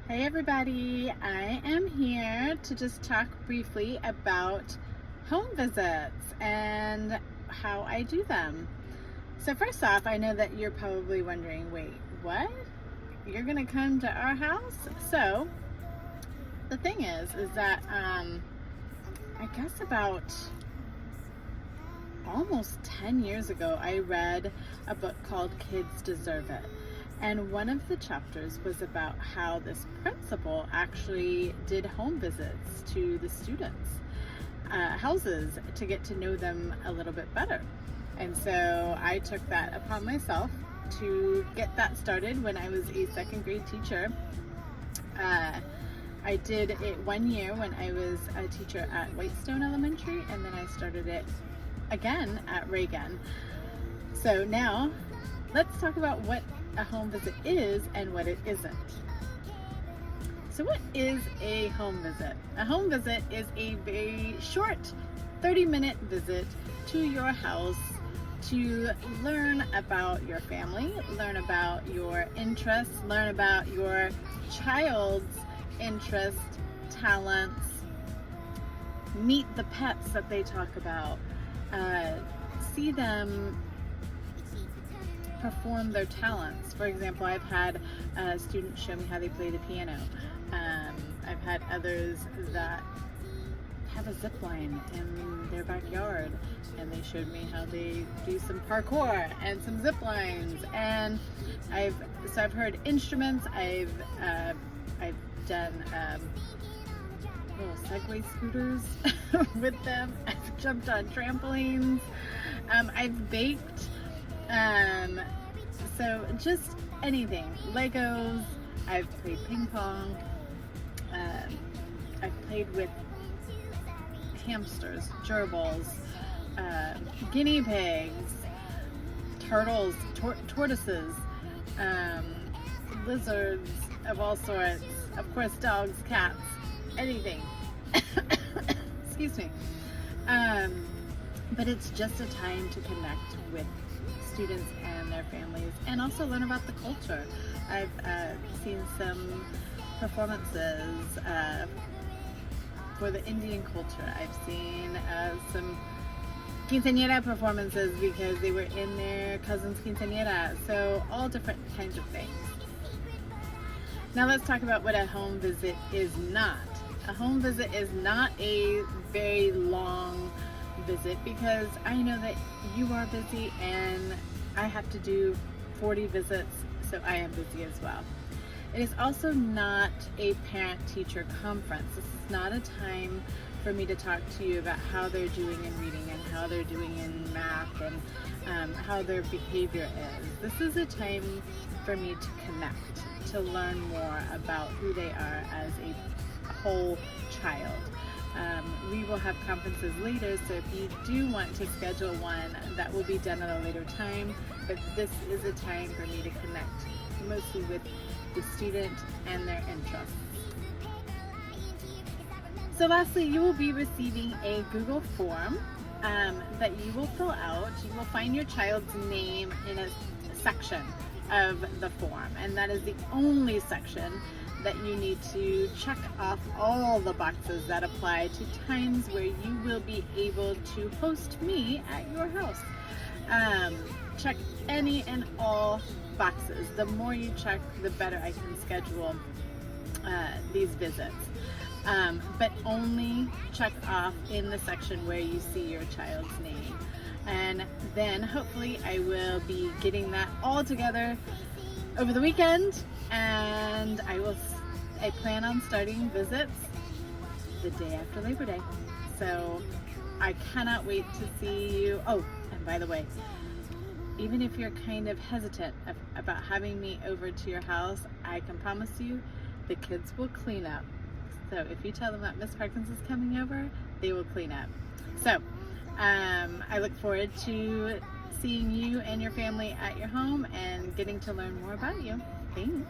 Hey everybody, I am here to just talk briefly about home visits and how I do them. So first off, I know that you're probably wondering, wait, what? You're gonna come to our house? So the thing is that I guess about almost 10 years ago, I read a book called Kids Deserve It. And one of the chapters was about how this principal actually did home visits to the students' houses to get to know them a little bit better. And so I took that upon myself to get that started when I was a second grade teacher. I did it 1 year when I was a teacher at Whitestone Elementary, and then I started it again at Reagan. So now let's talk about what a home visit is and what it isn't. So what is a home visit? A home visit is a very short 30-minute visit to your house to learn about your family, learn about your interests, learn about your child's interests, talents, meet the pets that they talk about, see them perform their talents. For example, I've had students show me how they play the piano. I've had others that have a zip line in their backyard, and they showed me how they do some parkour and some zip lines. And I've heard instruments. I've done little Segway scooters with them. I've jumped on trampolines. I've baked. So just anything. Legos. I've played ping pong. I've played with hamsters, gerbils, guinea pigs, turtles, tortoises, lizards of all sorts. Of course, dogs, cats, anything. Excuse me. But it's just a time to connect with students and their families, and also learn about the culture. I've seen some performances for the Indian culture. I've seen some quinceañera performances because they were in their cousin's quinceañera. So all different kinds of things. Now let's talk about what a home visit is not. A home visit is not a very long visit, because I know that you are busy and I have to do 40 visits, so I am busy as well. It is also not a parent-teacher conference. This is not a time for me to talk to you about how they're doing in reading and how they're doing in math and how their behavior is. This is a time for me to connect, to learn more about who they are as a whole child. We will have conferences later, so if you do want to schedule one, that will be done at a later time, but this is a time for me to connect mostly with the student and their interests. So lastly, you will be receiving a Google form that you will fill out. You will find your child's name in a section of the form, and that is the only section that you need to check off all the boxes that apply to times where you will be able to host me at your house. Check any and all boxes. The more you check, the better I can schedule these visits. But only check off in the section where you see your child's name. And then hopefully I will be getting that all together over the weekend, and I plan on starting visits the day after Labor Day. So I cannot wait to see you. Oh, and by the way, even if you're kind of hesitant about having me over to your house, I can promise you the kids will clean up. So if you tell them that Miss Parkins is coming over, they will clean up. So I look forward to seeing you and your family at your home and getting to learn more about you. Thanks.